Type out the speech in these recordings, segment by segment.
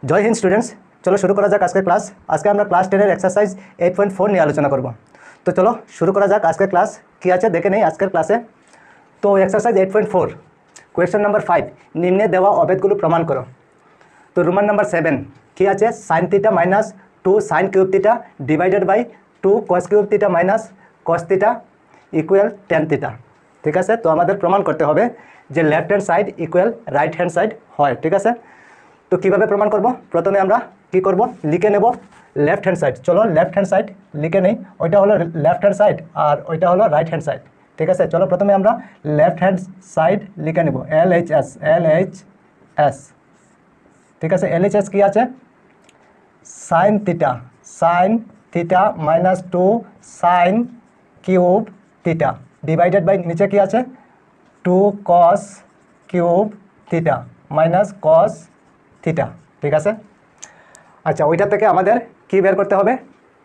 জয় Hind students, চলো শুরু করা যাক আজকের ক্লাস। আজকে আমরা ক্লাস 10 এর এক্সারসাইজ 8.4 নিয়ে আলোচনা করব। তো চলো শুরু করা যাক আজকের ক্লাস। কি আছে দেখে নেই আজকের ক্লাসে। তো এক্সারসাইজ 8.4 কোয়েশ্চেন নাম্বার 5, নিম্নে দেওয়া অভেদগুলো প্রমাণ করো। তো রোমান নাম্বার 7 কি আছে, sine theta minus 2 sine cube theta divided by 2 cos cube theta minus cos theta equal tan theta. ঠিক আছে, তো আমাদের প্রমাণ করতে হবে যে left hand side equal right hand side হয়। ঠিক আছে, তো কীভাবে প্রমাণ করব? প্রথমে আমরা কি করব, লিখে নেব লেফট হ্যান্ড সাইড। চলো লেফট হ্যান্ড সাইড লিখে নেই, ওইটা হলো লেফট হ্যান্ড সাইড আর ওইটা হলো রাইট হ্যান্ড সাইড। ঠিক আছে, চলো প্রথমে আমরা লেফট হ্যান্ড সাইড লিখে নেব LHS। ঠিক আছে, LHS কি আছে, sine theta minus 2 sine cube theta divided by নিচে কি আছে 2 cos cube theta minus cos theta. ঠিক আছে, আচ্ছা ওইটা থেকে আমাদের কি বের করতে হবে,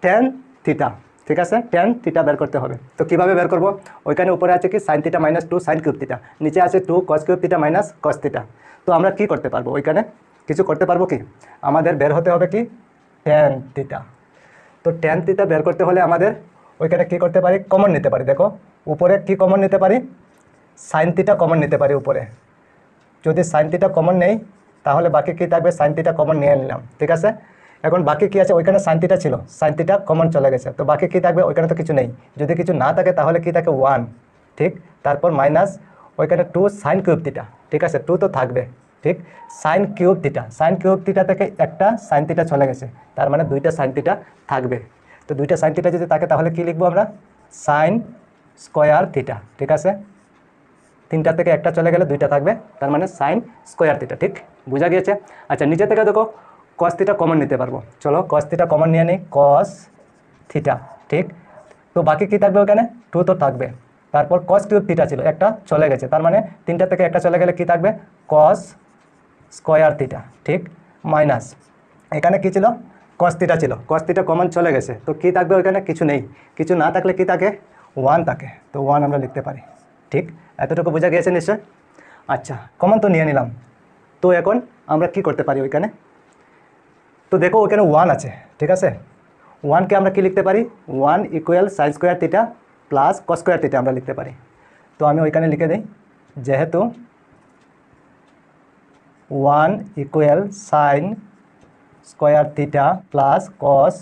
টেন থিটা। ঠিক আছে, টেন থিটা বের করতে হবে। তো কীভাবে বের করব, ওইখানে উপরে আছে কি sign theta minus 2 sine cube theta, নিচে আছে 2 cos cube theta minus cos theta. তো আমরা কি করতে পারবো, ওইখানে কিছু করতে পারবো কি, আমাদের বের হতে হবে কি টেন থিটা। তো টেন থিটা বের করতে হলে আমাদের ওইখানে কি করতে পারি, কমন নিতে পারি। দেখো উপরে কি কমন নিতে পারি, সাইন থিটা কমন নিতে পারি উপরে। যদি সাইন থিটা কমন নেই তাহলে বাকি কি থাকবে, সাইন থিটা কমন নিয়ে নিলাম। ঠিক আছে, এখন বাকি কি আছে, ওইখানে সাইন থিটা ছিল, সাইন থিটা কমন চলে গেছে, তো বাকি কি থাকবে, ওইখানে তো কিছু নেই। যদি কিছু না থাকে তাহলে কি থাকে 1। ঠিক, তারপর মাইনাস ওইখানে 2 সাইন কিউব থিটা। ঠিক আছে, 2 তো থাকবে। ঠিক, সাইন কিউব থিটা থেকে একটা সাইন থিটা চলে গেছে, তার মানে দুইটা সাইন থিটা থাকবে। তো দুইটা সাইন থিটা যদি থাকে তাহলে কি লিখবো আমরা, সাইন স্কোয়ার থিটা। ঠিক আছে, তিনটা থেকে একটা চলে গেলে দুইটা থাকবে, তার মানে সাইন স্কোয়ার থিটা। ঠিক, বোঝা গিয়েছে। আচ্ছা নিচে থেকে দেখো কস থিটা কমন নিতে পারবো, চলো কস থিটা কমন নিয়ে নিই, কস থিটা। ঠিক, তো বাকি কি থাকবে, ওখানে 2 তো থাকবে, তারপর কস কিউব থিটা ছিল, একটা চলে গেছে, তার মানে তিনটা থেকে একটা চলে গেলে কি থাকবে, কস স্কোয়ার থিটা। ঠিক, মাইনাস এখানে কি ছিল, কস থিটা ছিল, কস থিটা কমন চলে গেছে, তো কি থাকবে ওইখানে, কিছু নেই। কিছু না থাকলে কি থাকে, 1 থাকে, তো 1 আমরা লিখতে পারি। ঠিক, এতটুকু বোঝা গিয়েছে নিশ্চয়। আচ্ছা কমন তো নিয়ে নিলাম, তো এখন আমরা কি করতে পারি ওইখানে, তো দেখো ওইখানে 1 আছে। ঠিক আছে, 1কে আমরা কি লিখতে পারি, 1 equal sine square theta plus cos square theta আমরা লিখতে পারি। তো আমি ওইখানে লিখে দিই, যেহেতু 1 equal sine square theta plus cos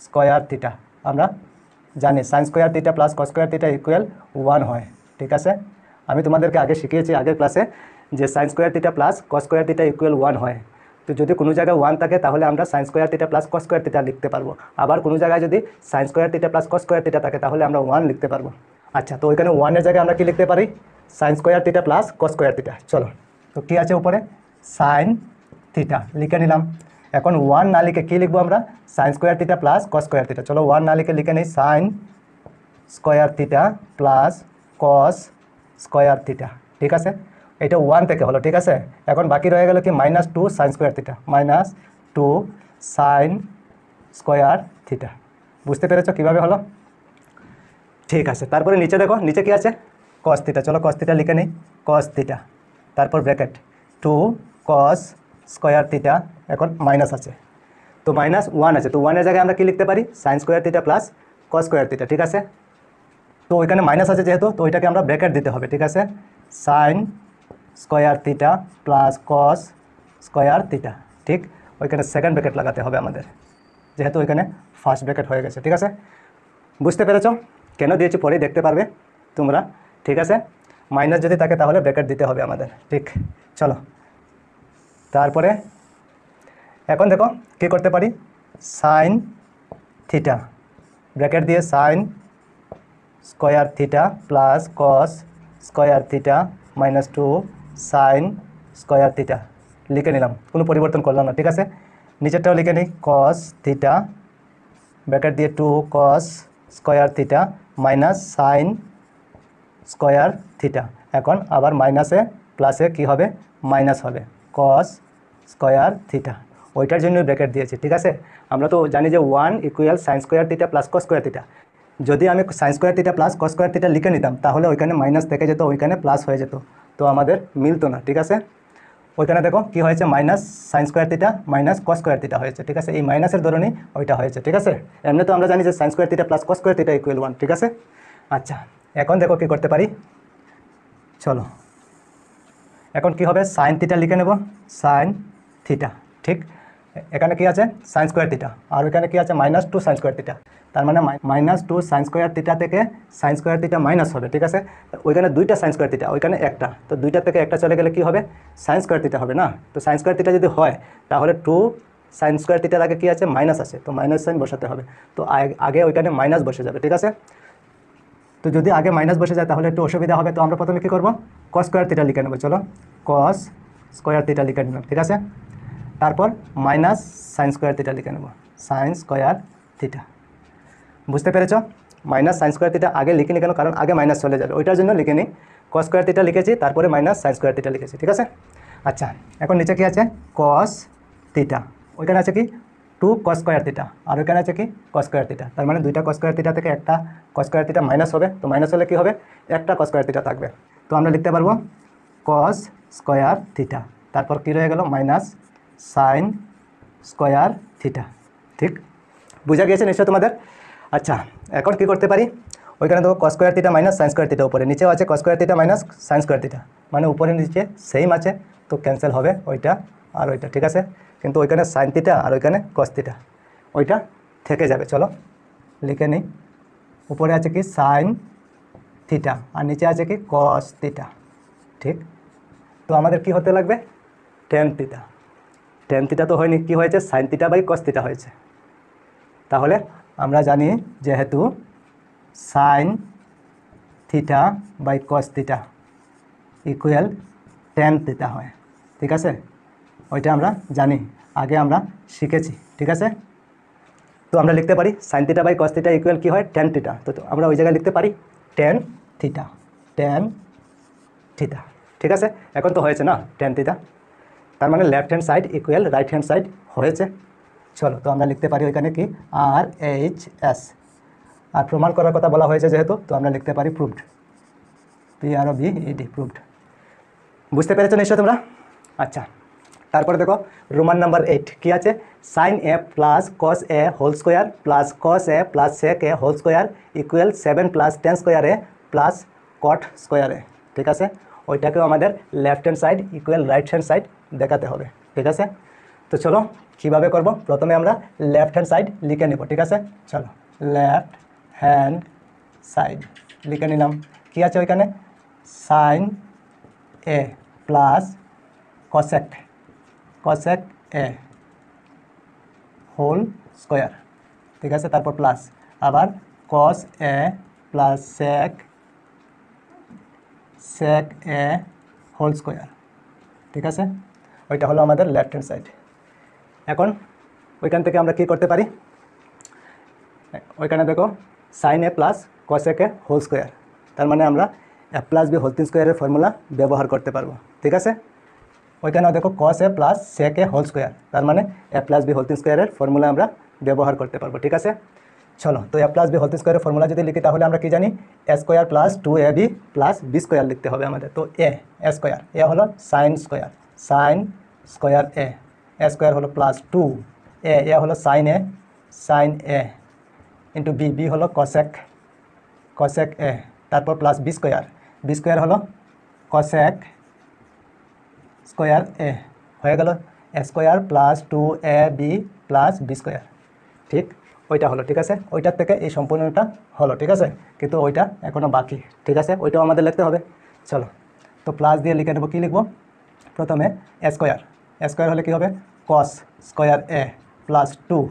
square theta, আমরা জানি sine square theta plus cos square theta equal 1 হয়। ঠিক আছে, আমি তোমাদেরকে আগে শিখিয়েছি আগের ক্লাসে যে sine square theta plus cos square theta equal 1 হয়। তো যদি কোনো জায়গায় 1 থাকে তাহলে আমরা sine square theta plus cos square theta লিখতে পারবো, আবার কোনো জায়গায় যদি sine square theta plus cos square theta থাকে তাহলে আমরা 1 লিখতে পারবো। আচ্ছা, তো ওইখানে 1 এর জায়গায় আমরা কি লিখতে পারি, sine square theta plus cos square theta. চলো, তো কী আছে উপরে, সাইন থিটা লিখে নিলাম। এখন 1 না লিখে কী লিখবো আমরা, sine square theta plus cos square theta. চলো 1 না লিখে নিই sine square theta plus cos square theta. ঠিক আছে, এটা 1 থেকে হলো। ঠিক আছে, এখন বাকি রয়ে গেল কি minus 2 sine square theta, minus 2 sine square theta. বুঝতে পেরেছো কীভাবে হলো? ঠিক আছে, তারপরে নিচে দেখো, নিচে কি আছে, কস থিটা। চলো কস থিটা লিখে নিই, কস থিটা, তারপর ব্র্যাকেট 2 কস স্কোয়ার থিটা, এখন মাইনাস আছে, তো মাইনাস 1 আছে, তো 1 এর জায়গায় আমরা কি লিখতে পারি, sine square theta plus cos square theta. ঠিক আছে, তো ওইখানে মাইনাস আছে যেহেতু, তো ওইটাকে আমরা ব্র্যাকেট দিতে হবে। ঠিক আছে, sine square theta plus cos square theta. ঠিক, ওইখানে সেকেন্ড ব্র্যাকেট লাগাতে হবে আমাদের, যেহেতু ওইখানে ফার্স্ট ব্র্যাকেট হয়ে গেছে। ঠিক আছে, বুঝতে পেরেছো কেন দিয়েছি, পরেই দেখতে পারবে তোমরা। ঠিক আছে, মাইনাস যদি থাকে তাহলে ব্র্যাকেট দিতে হবে আমাদের। ঠিক, চলো তারপরে এখন দেখো কী করতে পারি, সাইন থিটা ব্র্যাকেট দিয়ে sine square theta plus cos square theta minus 2 sine square theta লিখে নিলাম, কোনো পরিবর্তন করলাম না। ঠিক আছে, নিচেরটাও লিখে নিই, কস থিটা ব্র্যাকেট দিয়ে 2 cos square theta minus sine square theta. এখন আবার মাইনাসে প্লাসে কি হবে, মাইনাস হবে, কস স্কোয়ার থিটা, ওইটার জন্য ব্র্যাকেট দিয়েছি। ঠিক আছে, আমরা তো জানি যে 1 equal sine square theta plus cos square theta. যদি আমি sine square theta plus cos square theta লিখে নিতাম তাহলে ওইখানে মাইনাস থেকে যেত, ওইখানে প্লাস হয়ে যেত, তো আমাদের মিলতো না। ঠিক আছে, ওইখানে দেখো কি হয়েছে, minus sine square theta minus cos square theta হয়েছে, ঠিক আছে। এই মাইনাসের ধরনই ওইটা হয়েছে, ঠিক আছে। এমনি তো আমরা জানি যে sine square theta plus cos square theta equal 1, ঠিক আছে। আচ্ছা, এখন দেখো কি করতে পারি, চলো এখন কি হবে, সাইন থিটা লিখে নেব, সাইন থিটা, ঠিক। এখানে কি আছে, সাইন স্কোয়ার থিটা, আর ওইখানে কি আছে, মাইনাস 2 সাইন স্কোয়ার থিটা। তার মানে মাইনাস 2 সাইন স্কোয়ার থিটা থেকে সাইন স্কোয়ার থিটা মাইনাস হবে, ঠিক আছে। ওইখানে দুইটা সাইন স্কোয়ার থিটা, ওইখানে একটা, তো দুইটা থেকে একটা চলে গেলে কি হবে, সাইন স্কোয়ার থিটা হবে না। তো সাইন স্কোয়ার থিটা যদি হয় তাহলে 2 সাইন স্কোয়ার থিটার আগে কি আছে, মাইনাস আছে, তো মাইনাস সাইন বসাতে হবে। তো আগে ওইখানে মাইনাস বসে যাবে, ঠিক আছে। তো যদি আগে মাইনাস বসে যায় তাহলে একটু অসুবিধা হবে। তো আমরা প্রথমে কী করবো, কস স্কোয়ার থিটা লিখে নেবো, চলো কস স্কোয়ার থিটা লিখে নিলাম, ঠিক আছে। তারপর মাইনাস সাইন স্কোয়ার থিটা লিখে নেবো, সাইন স্কোয়ার থিটা। বুঝতে পেরেছ, মাইনাস সাইন স্কোয়ার থিটা আগে লিখিনি কেন, কারণ আগে মাইনাস চলে যাবে, ওইটার জন্য লিখে নিই। কস স্কোয়ার থিটা লিখেছি, তারপরে মাইনাস সাইন স্কোয়ার থিটা লিখেছি, ঠিক আছে। আচ্ছা, এখন নিচে কি আছে, কস থিটা, ওইখানে আছে কি 2 কস স্কোয়ার থিটা, আর ওইখানে আছে কি কস স্কোয়ার থিটা। তার মানে দুইটা কস স্কোয়ার থিটা থেকে একটা কস স্কোয়ার থিটা মাইনাস হবে, তো মাইনাস হলে কি হবে, একটা কস স্কোয়ার থিটা থাকবে। তো আমরা লিখতে পারবো কস স্কোয়ার থিটা, তারপর কী রয়ে গেল, মাইনাস সাইন স্কোয়ার থিটা, ঠিক। বুঝা গিয়েছে নিশ্চয় তোমাদের। আচ্ছা, এখন কী করতে পারি, ওইখানে দেখো cos square theta minus sine square theta, উপরে নিচেও আছে cos square theta minus sine square theta, মানে উপরে নিচে সেম আছে, তো ক্যান্সেল হবে ওইটা আর ওইটা, ঠিক আছে। কিন্তু ওইখানে সাইন থিটা আর ওইখানে কস থিটা, ওইটা থেকে যাবে। চলো লিখে নিই, উপরে আছে কি সাইন থিটা আর নিচে আছে কি কস থিটা, ঠিক। তো আমাদের কি হতে লাগবে, টেন থিটা। টেন থিটা তো হয়নি, কি হয়েছে, sine theta by cos theta হয়েছে। তাহলে আমরা জানি যেহেতু sine theta by cos theta equal tan theta হয়, ঠিক আছে। ওইটা আমরা জানি, আগে আমরা শিখেছি, ঠিক আছে। তো আমরা লিখতে পারি sine theta by cos theta equal কী হয়, টেন থিটা। তো আমরা ওই জায়গায় লিখতে পারি টেন থিটা, টেন থিটা, ঠিক আছে। এখন তো হয়েছে না টেন থিটা, তার মানে left hand side equal right hand side হয়েছে। চলো, তো আমরা লিখতে পারি ওইখানে কি আর এইচ এস, আর প্রমাণ করার কথা বলা হয়েছে যেহেতু, তো আমরা লিখতে পারি প্রুভড, PROVED, প্রুভড। বুঝতে পেরেছো নিশ্চয় তোমরা। আচ্ছা, তারপরে দেখো রোমান নাম্বার 8 কি আছে, sine A plus cos A whole square plus cos A plus sec A whole square equal 7 plus tan square A plus cot square A, ঠিক আছে। ওইটাকেও আমাদের left hand side equal right hand side দেখাতে হবে, ঠিক আছে। তো চলো কীভাবে করব, প্রথমে আমরা লেফট হ্যান্ড সাইড লিখে নেব, ঠিক আছে। চলো লেফট হ্যান্ড সাইড লিখে নিলাম, কী আছে ওইখানে, sign A plus cosec A whole square, ঠিক আছে। তারপর প্লাস আবার কস A plus sec A whole square, ঠিক আছে। ওইটা হলো আমাদের লেফট হ্যান্ড সাইড। এখন ওইখান থেকে আমরা কি করতে পারি, ওইখানে দেখো sign A plus cosec A whole square, তার মানে আমরা এ প্লাস বি হোল তিন স্কোয়ারের ফর্মুলা ব্যবহার করতে পারবো, ঠিক আছে। ওইখানেও দেখো কস A plus sec A whole square, তার মানে এ প্লাস বি হোল তিন স্কোয়ারের ফর্মুলা আমরা ব্যবহার করতে পারবো, ঠিক আছে। চলো, তো এ প্লাস বি হোল তিন স্কোয়ারের ফর্মুলা যদি লিখি তাহলে আমরা কি জানি, A square plus 2ab plus B square লিখতে হবে আমাদের। তো এ স্কোয়ার, এ হলো সাইন স্কোয়ার এ স্কোয়ার হলো প্লাস 2 এ হলো সাইন এ ইন্টু বি হলো কসেক এ, তারপর প্লাস বি স্কোয়ার হলো কসেক স্কোয়ার এ, হয়ে গেল A square plus 2ab plus B square, ঠিক। ওইটা হলো, ঠিক আছে। ওইটার থেকে এই সম্পূর্ণটা হলো, ঠিক আছে, কিন্তু ওইটা এখনও বাকি, ঠিক আছে, ওইটাও আমাদের লিখতে হবে। চলো, তো প্লাস দিয়ে লিখে নেবো, কী লিখবো, প্রথমে এ স্কোয়ার হলে কী হবে, cos square A plus 2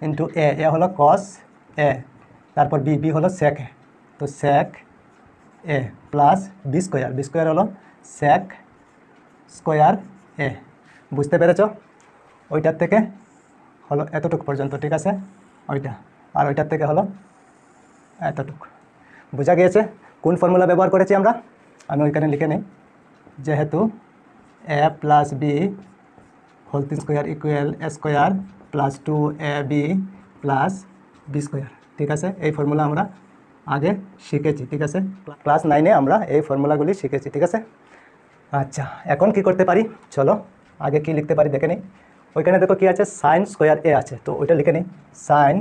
into এ হলো কস এ, তারপর বি হলো সেক এ, তো সেক এ প্লাস বি স্কোয়ার হলো সেক স্কোয়ার এ। বুঝতে পেরেছ, ওইটার থেকে হলো এতটুকু পর্যন্ত, ঠিক আছে, ওইটা, আর ওইটার থেকে হলো এতটুকু। বোঝা গিয়েছে কোন ফর্মুলা ব্যবহার করেছি আমরা, আমি ওইখানে লিখে নিই, যেহেতু এ প্লাস বি হোল তিন square equal A square plus 2ab plus B square, ঠিক আছে। এই ফর্মুলা আমরা আগে শিখেছি, ঠিক আছে, ক্লাস 9-এ আমরা এই ফর্মুলাগুলি শিখেছি, ঠিক আছে। আচ্ছা, এখন কি করতে পারি, চলো আগে কি লিখতে পারি দেখে নিই। ওইখানে দেখো কি আছে, সাইন স্কোয়ার এ আছে, তো ওইটা লিখে নিই, সাইন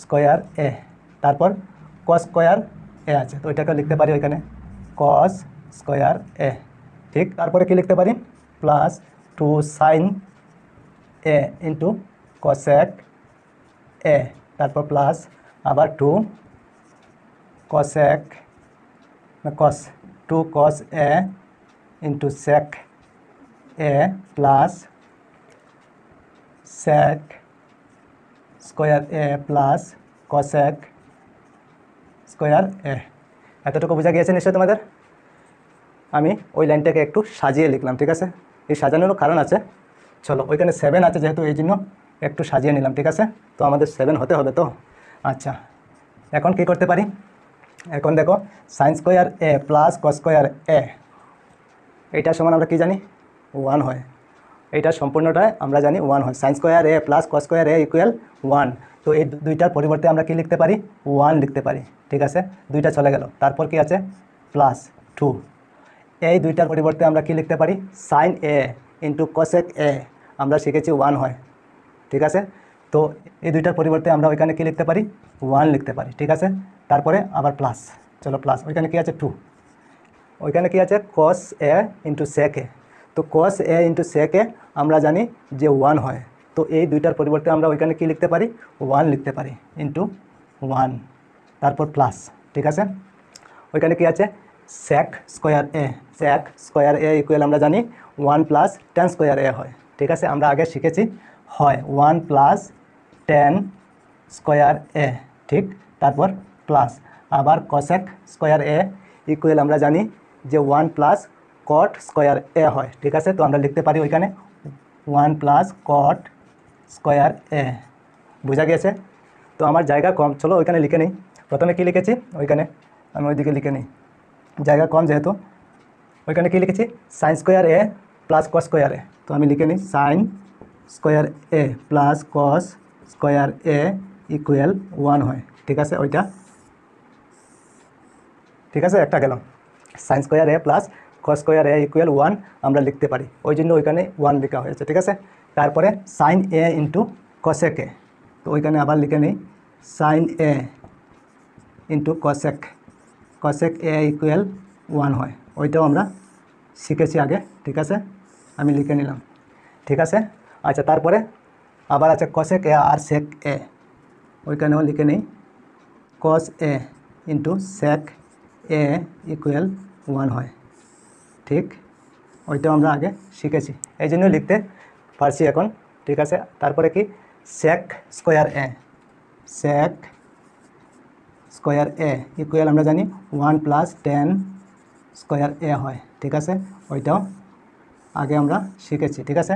স্কোয়ার এ। তারপর কস স্কোয়ার এ আছে, তো ওইটাকে লিখতে পারি ওইখানে কস স্কোয়ার এ। ঠিক, তারপরে কি লিখতে পারি, plus 2 sign A into cosec A. তারপর প্লাস আবার 2 cosec cos 2 cos A into sec A plus sec square A plus cosec square এ। এতটুকু বোঝা গিয়েছে নিশ্চয়ই তোমাদের। আমি ওই লাইনটাকে একটু সাজিয়ে লিখলাম, ঠিক আছে। এই সাজানোরও কারণ আছে, চলো ওইখানে 7 আছে যেহেতু এই জন্য একটু সাজিয়ে নিলাম, ঠিক আছে। তো আমাদের 7 হতে হবে তো। আচ্ছা, এখন কি করতে পারি, এখন দেখো sign square A plus cos square এ, এইটার সমান আমরা কি জানি 1 হয়। এইটা সম্পূর্ণটাই আমরা জানি 1 হয়। Sign square A plus cos square A equal 1। তো এই দুইটার পরিবর্তে আমরা কি লিখতে পারি, 1 লিখতে পারি, ঠিক আছে। দুইটা চলে গেল, তারপর কি আছে প্লাস 2। এই দুইটার পরিবর্তে আমরা কি লিখতে পারি, সাইন এ ইন্টু কসেক এ, আমরা শিখেছি 1 হয়, ঠিক আছে। তো এই দুইটার পরিবর্তে আমরা ওইখানে কি লিখতে পারি, 1 লিখতে পারি, ঠিক আছে। তারপরে আবার প্লাস, চলো প্লাস, ওইখানে কি আছে 2, ওইখানে কি আছে কস এ ইন্টু সেক এ। তো কস এ ইন্টু সেক এ আমরা জানি যে 1 হয়। তো এই দুইটার পরিবর্তে আমরা ওইখানে কি লিখতে পারি, 1 লিখতে পারি ইন্টু 1, তারপর প্লাস, ঠিক আছে। ওইখানে কি আছে সেক স্কোয়ার এ, সেক স্কোয়ার এ ইকুয়াল আমরা জানি 1 প্লাস টেন স্কোয়ার এ হয়, ঠিক আছে। আমরা আগে শিখেছি হয় 1 প্লাস 10 স্কোয়ার এ, ঠিক। তারপর প্লাস আবার কসেক স্কোয়ার এ ইকুয়াল আমরা জানি যে 1 প্লাস কট স্কোয়ার এ হয়, ঠিক আছে। তো আমরা লিখতে পারি ওইখানে 1 প্লাস কট স্কোয়ার এ। বোঝা গিয়েছে। তো আমার জায়গা কম, চলো ওইখানে লিখে নিই। প্রথমে কি লিখেছি ওইখানে, আমি ওইদিকে লিখে নিই, জায়গা কম যেহেতু। ওইখানে কি লিখেছি sign square A plus cos square এ, তো আমি লিখে নিই sign square A plus cos square A equal 1 হয়, ঠিক আছে। ওইটা ঠিক আছে, একটা গেল। Sign square A plus cos square A equal 1 আমরা লিখতে পারি, ওই জন্য ওইখানে 1 লেখা হয়েছে, ঠিক আছে। তারপরে সাইন এ ইন্টু কসেক এ, তো ওইখানে আবার লিখে নিই sign A into cosec, cosec A equal 1 হয়, ওইটাও আমরা শিখেছি আগে, ঠিক আছে। আমি লিখে নিলাম, ঠিক আছে। আচ্ছা, তারপরে আবার আছে কসেক এ আর সেক এ, ওইখানেও লিখে নিই কস এ ইন্টু সেক এ ইকুয়াল 1 হয়, ঠিক। ওইটাও আমরা আগে শিখেছি, এই জন্য লিখতে পারছি এখন, ঠিক আছে। তারপরে কি সেক স্কোয়ার এ, সেক স্কোয়ার এ ইকুয়াল আমরা জানি 1 প্লাস 10 স্কোয়ার এ হয়, ঠিক আছে। ওইটাও আগে আমরা শিখেছি, ঠিক আছে।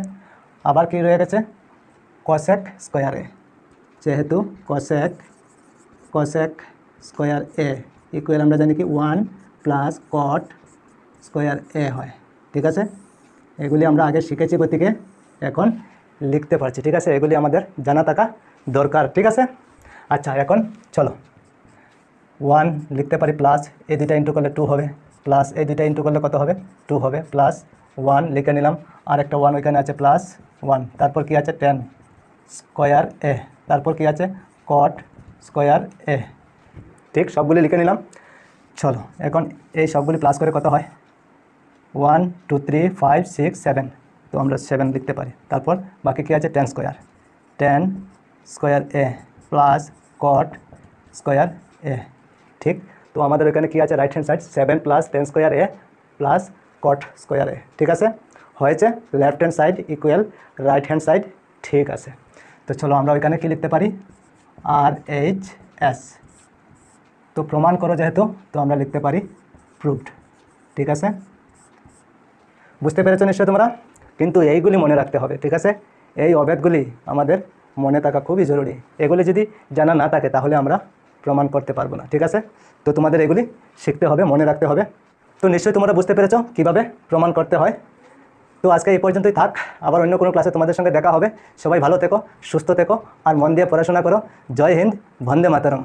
আবার কি রয়ে গেছে কসেক স্কোয়ার এ, যেহেতু কসেক স্কোয়ার এ ইকুয়াল আমরা জানি কি 1 প্লাস কট স্কোয়ার এ হয়, ঠিক আছে। এগুলি আমরা আগে শিখেছি গতিকে এখন লিখতে পারছি, ঠিক আছে। এগুলি আমাদের জানা থাকা দরকার, ঠিক আছে। আচ্ছা, এখন চলো 1 লিখতে পারি, প্লাস এই দুইটা ইন্টু করলে 2 হবে, প্লাস এই দুইটা ইন্টু করলে কত হবে 2 হবে, প্লাস 1 লিখে নিলাম, আর একটা 1 ওইখানে আছে প্লাস 1। তারপর কি আছে 10 স্কোয়ার এ, তারপর কি আছে কট স্কোয়ার এ, ঠিক। সবগুলি লিখে নিলাম। চলো এখন এই সবগুলি প্লাস করে কত হয় 1 2 3 5 6 7, তো আমরা 7 লিখতে পারি। তারপর বাকি কি আছে 10 square A plus cot square A, ঠিক। তো আমাদের এখানে কি আছে right hand side 7 plus 10 square A plus cot square A, ঠিক আছে। হয়েছে left hand side equal right hand side, ঠিক আছে। তো চলো আমরা ওইখানে কি লিখতে পারি আর এইচ এস, তো প্রমাণ করো যেহেতু, তো আমরা লিখতে পারি প্রুভড, ঠিক আছে। বুঝতে পেরেছো নিশ্চয়ই তোমরা, কিন্তু এইগুলি মনে রাখতে হবে, ঠিক আছে। এই অভেদগুলি আমাদের মনে থাকা খুবই জরুরি। এগুলি যদি জানা না থাকে তাহলে আমরা প্রমাণ করতে পারবো না, ঠিক আছে। তো তোমাদের এগুলি শিখতে হবে, মনে রাখতে হবে। তো নিশ্চয়ই তোমরা বুঝতে পেরেছো কীভাবে প্রমাণ করতে হয়। তো আজকে এই পর্যন্তই থাক, আবার অন্য কোনো ক্লাসে তোমাদের সঙ্গে দেখা হবে। সবাই ভালো থেকো, সুস্থ থেকো, আর মন দিয়ে পড়াশোনা করো। জয় হিন্দ, বন্দে মাতরম।